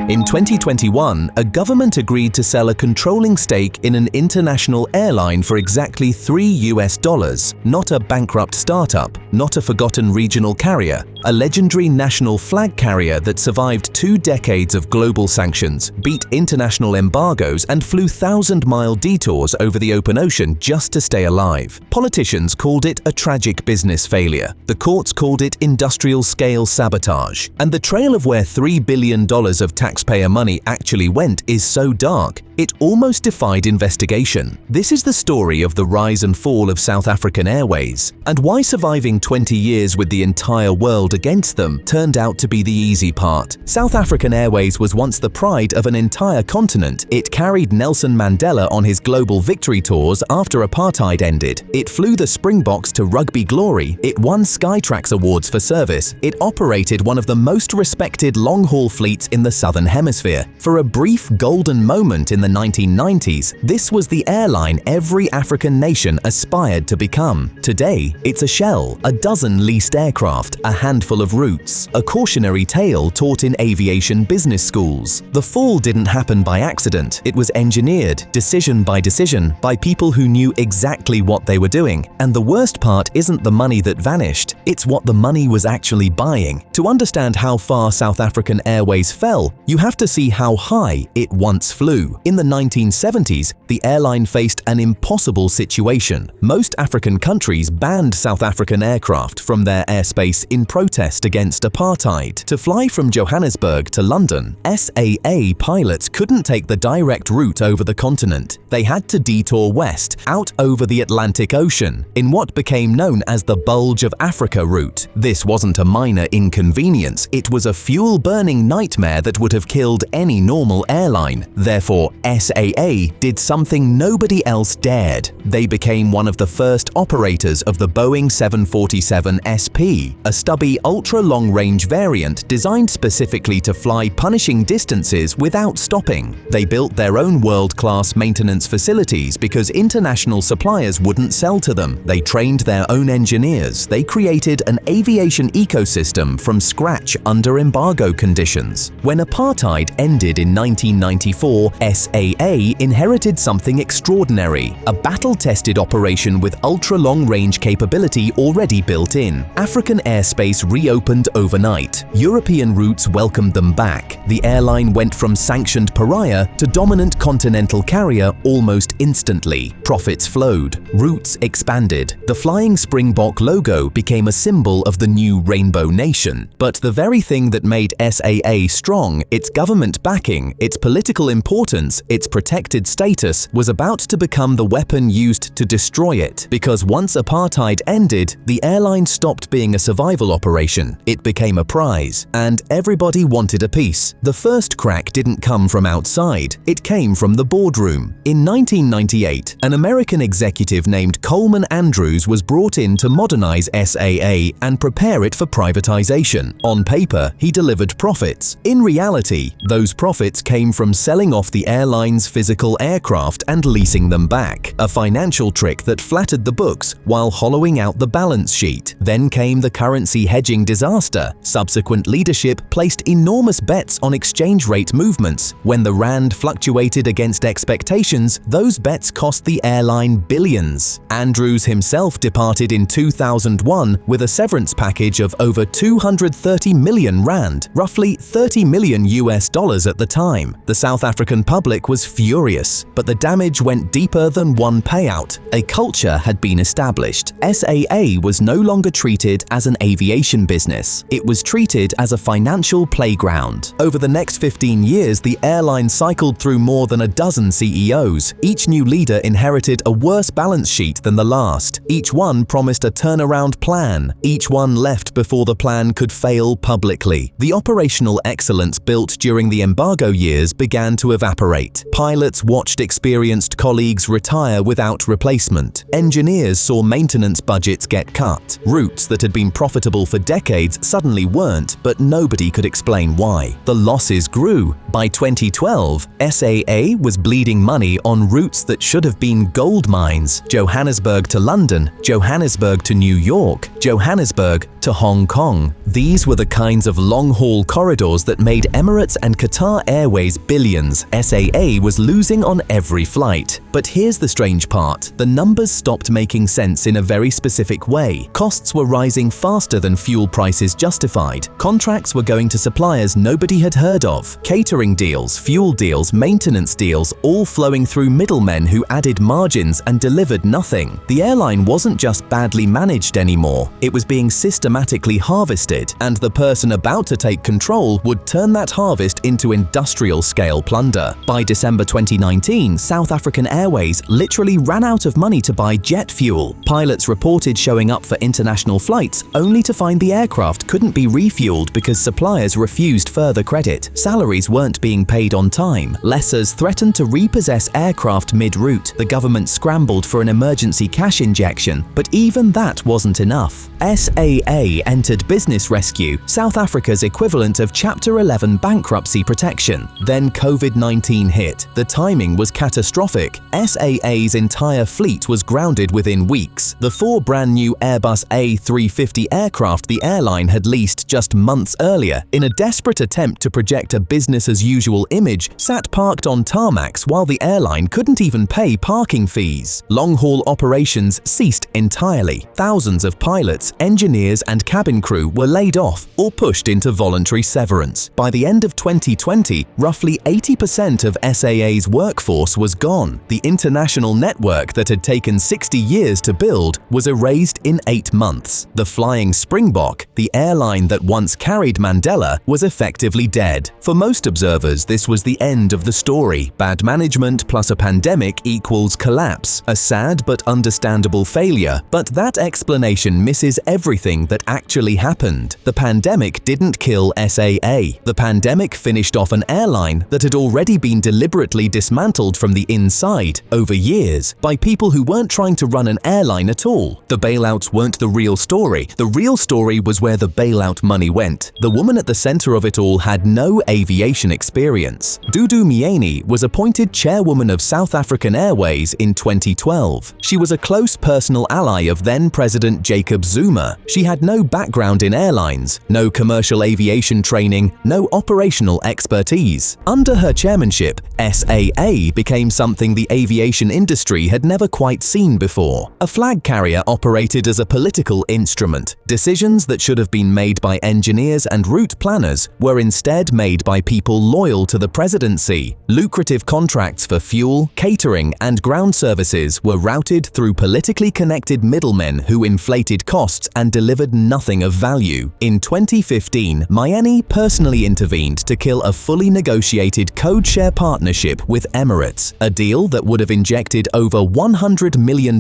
In 2021, a government agreed to sell a controlling stake in an international airline for exactly $3, not a bankrupt startup, not a forgotten regional carrier, a legendary national flag carrier that survived 2 decades of global sanctions, beat international embargoes, and flew 1,000-mile detours over the open ocean just to stay alive. Politicians called it a tragic business failure. The courts called it industrial-scale sabotage. And the trail of where $3 billion of taxpayer money actually went is so dark, it almost defied investigation. This is the story of the rise and fall of South African Airways, and why surviving 20 years with the entire world against them turned out to be the easy part. South African Airways was once the pride of an entire continent. It carried Nelson Mandela on his global victory tours after apartheid ended. It flew the Springboks to rugby glory. It won Skytrax awards for service. It operated one of the most respected long-haul fleets in the Southern Hemisphere. For a brief golden moment in the 1990s, this was the airline every African nation aspired to become. Today, it's a shell, a dozen leased aircraft, a handful of routes, a cautionary tale taught in aviation business schools. The fall didn't happen by accident. It was engineered, decision by decision, by people who knew exactly what they were doing. And the worst part isn't the money that vanished, it's what the money was actually buying. To understand how far South African Airways fell, you have to see how high it once flew. In the 1970s, the airline faced an impossible situation. Most African countries banned South African aircraft from their airspace in protest against apartheid. To fly from Johannesburg to London, SAA pilots couldn't take the direct route over the continent. They had to detour west, out over the Atlantic Ocean, in what became known as the Bulge of Africa route. This wasn't a minor inconvenience, it was a fuel-burning nightmare that would have killed any normal airline. Therefore, SAA did something nobody else dared. They became one of the first operators of the Boeing 747 SP, a stubby ultra-long-range variant designed specifically to fly punishing distances without stopping. They built their own world-class maintenance facilities because international suppliers wouldn't sell to them. They trained their own engineers. They created an aviation ecosystem from scratch under embargo conditions. When apartheid ended in 1994, SAA inherited something extraordinary, a battle-tested operation with ultra-long-range capability already built in. African airspace reopened overnight. European routes welcomed them back. The airline went from sanctioned pariah to dominant continental carrier almost instantly. Profits flowed. Routes expanded. The flying Springbok logo became a symbol of the new Rainbow Nation. But the very thing that made SAA strong, its government backing, its political importance, its protected status, was about to become the weapon used to destroy it. Because once apartheid ended, the airline stopped being a survival operation. It became a prize, and everybody wanted a piece. The first crack didn't come from outside, it came from the boardroom. In 1998, an American executive named Coleman Andrews was brought in to modernize SAA and prepare it for privatization. On paper, he delivered profits. In reality, those profits came from selling off the airline's physical aircraft and leasing them back, a financial trick that flattered the books while hollowing out the balance sheet. Then came the currency hedging disaster. Subsequent leadership placed enormous bets on exchange rate movements. When the rand fluctuated against expectations, those bets cost the airline billions. Andrews himself departed in 2001 with a severance package of over 230 million rand, roughly $30 million at the time. The South African public was furious, but the damage went deeper than one payout. A culture had been established. SAA was no longer treated as an aviation business. It was treated as a financial playground. Over the next 15 years, the airline cycled through more than a dozen CEOs. Each new leader inherited a worse balance sheet than the last. Each one promised a turnaround plan. Each one left before the plan could fail publicly. The operational excellence built during the embargo years began to evaporate. Flite. Pilots watched experienced colleagues retire without replacement. Engineers saw maintenance budgets get cut. Routes that had been profitable for decades suddenly weren't, but nobody could explain why. The losses grew. By 2012, SAA was bleeding money on routes that should have been gold mines: Johannesburg to London, Johannesburg to New York, Johannesburg to Hong Kong. These were the kinds of long-haul corridors that made Emirates and Qatar Airways billions. SAA was losing on every flight. But here's the strange part. The numbers stopped making sense in a very specific way. Costs were rising faster than fuel prices justified. Contracts were going to suppliers nobody had heard of. Catering deals, fuel deals, maintenance deals, all flowing through middlemen who added margins and delivered nothing. The airline wasn't just badly managed anymore. It was being systematically harvested, and the person about to take control would turn that harvest into industrial-scale plunder. By December 2019, South African Airways literally ran out of money to buy jet fuel. Pilots reported showing up for international flights only to find the aircraft couldn't be refueled because suppliers refused further credit. Salaries weren't being paid on time. Lessors threatened to repossess aircraft mid-route. The government scrambled for an emergency cash injection, but even that wasn't enough. SAA entered business rescue, South Africa's equivalent of Chapter 11 bankruptcy protection. Then COVID-19 hit. The timing was catastrophic. SAA's entire fleet was grounded within weeks. The 4 brand new Airbus A350 aircraft the airline had leased just months earlier, in a desperate attempt to project a business-as-usual image, sat parked on tarmacs while the airline couldn't even pay parking fees. Long-haul operations ceased entirely. Thousands of pilots, engineers, and cabin crew were laid off or pushed into voluntary severance. By the end of 2020, roughly 80% of SAA's workforce was gone. The international network that had taken 60 years to build was erased in 8 months. The Flying Springbok, the airline that once carried Mandela, was effectively dead. For most observers, this was the end of the story. Bad management plus a pandemic equals collapse. A sad but understandable failure, but that explanation misses everything that actually happened. The pandemic didn't kill SAA. The pandemic finished off an airline that had already been deliberately dismantled from the inside over years by people who weren't trying to run an airline at all. The bailouts weren't the real story. The real story was where the bailout money went. The woman at the center of it all had no aviation experience. Dudu Myeni was appointed chairwoman of South African Airways in 2012. She was a close personal ally of then-President Jacob Zuma. She had no background in airlines, no commercial aviation training, no operational expertise. Under her chairmanship, SAA became something the aviation industry had never quite seen before. A flag carrier operated as a political instrument. Decisions that should have been made by engineers and route planners were instead made by people loyal to the presidency. Lucrative contracts for fuel, catering, and ground services were routed through politically connected middlemen who inflated costs and delivered nothing of value. In 2015, Myeni personally intervened to kill a fully negotiated code-share partnership with Emirates, a deal that would have injected over $100 million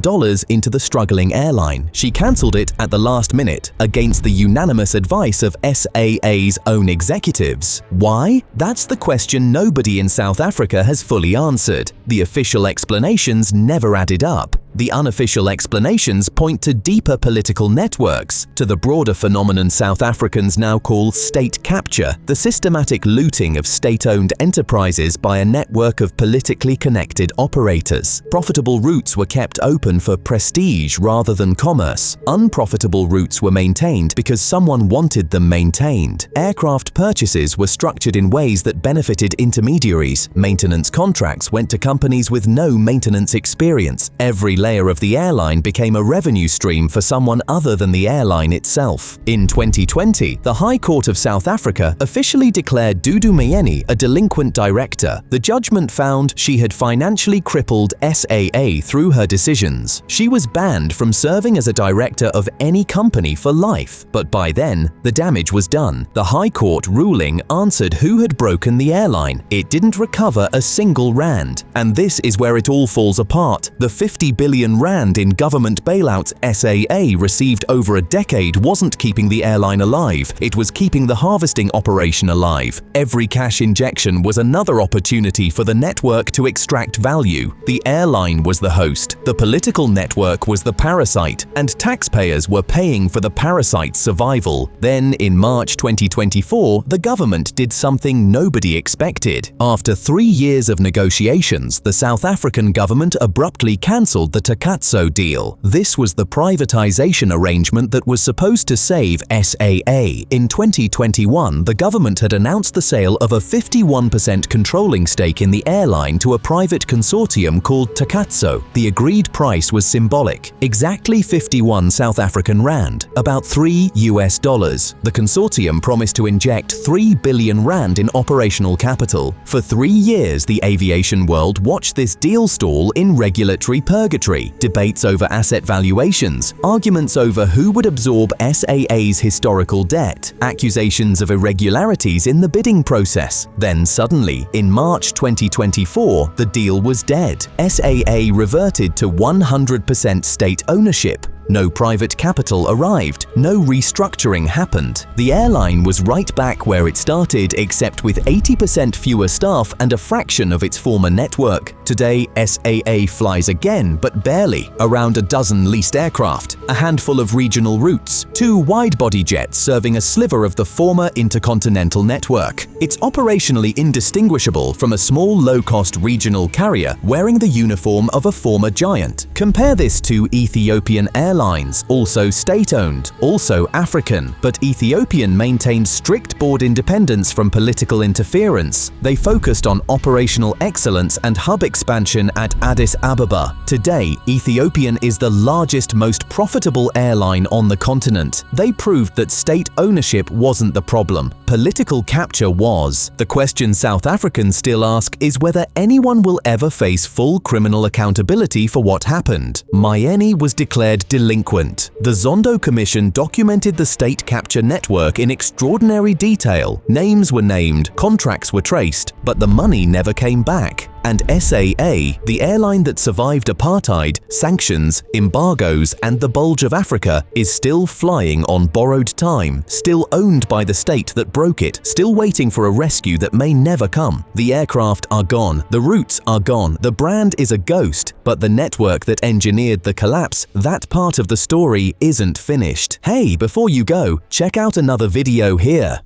into the struggling airline. She cancelled it at the last minute, against the unanimous advice of SAA's own executives. Why? That's the question nobody in South Africa has fully answered. The official explanations never added up. The unofficial explanations point to deeper political networks, to the broader phenomenon South Africans now call state capture, the systematic looting of state-owned enterprises by a network of politically connected operators. Profitable routes were kept open for prestige rather than commerce. Unprofitable routes were maintained because someone wanted them maintained. Aircraft purchases were structured in ways that benefited intermediaries. Maintenance contracts went to companies with no maintenance experience. Every layer of the airline became a revenue stream for someone other than the airline itself. In 2020, the High Court of South Africa officially declared Dudu Myeni a delinquent director. The judgment found she had financially crippled SAA through her decisions. She was banned from serving as a director of any company for life, but by then, the damage was done. The High Court ruling answered who had broken the airline. It didn't recover a single rand. And this is where it all falls apart. The $50 billion billion rand in government bailouts SAA received over a decade wasn't keeping the airline alive, it was keeping the harvesting operation alive. Every cash injection was another opportunity for the network to extract value. The airline was the host, the political network was the parasite, and taxpayers were paying for the parasite's survival. Then, in March 2024, the government did something nobody expected. After 3 years of negotiations, the South African government abruptly cancelled the Takatso deal. This was the privatization arrangement that was supposed to save SAA. In 2021, the government had announced the sale of a 51% controlling stake in the airline to a private consortium called Takatso. The agreed price was symbolic, exactly 51 South African rand, about $3. The consortium promised to inject 3 billion rand in operational capital. For 3 years, the aviation world watched this deal stall in regulatory purgatory, debates over asset valuations, arguments over who would absorb SAA's historical debt, accusations of irregularities in the bidding process. Then suddenly, in March 2024, the deal was dead. SAA reverted to 100% state ownership. No private capital arrived, no restructuring happened. The airline was right back where it started, except with 80% fewer staff and a fraction of its former network. Today, SAA flies again, but barely. Around a dozen leased aircraft, a handful of regional routes, 2 wide-body jets serving a sliver of the former intercontinental network. It's operationally indistinguishable from a small low-cost regional carrier wearing the uniform of a former giant. Compare this to Ethiopian Airlines, also state-owned, also African, but Ethiopian maintained strict board independence from political interference. They focused on operational excellence and hub expansion at Addis Ababa. Today, Ethiopian is the largest, most profitable airline on the continent. They proved that state ownership wasn't the problem. Political capture was. The question South Africans still ask is whether anyone will ever face full criminal accountability for what happened. Maeni was declared delinquent. The Zondo Commission documented the state capture network in extraordinary detail. Names were named, contracts were traced, but the money never came back. And SAA, the airline that survived apartheid, sanctions, embargoes, and the bulge of Africa, is still flying on borrowed time, still owned by the state that broke it, still waiting for a rescue that may never come. The aircraft are gone, the routes are gone, the brand is a ghost, but the network that engineered the collapse, that part of the story isn't finished. Hey, before you go, check out another video here.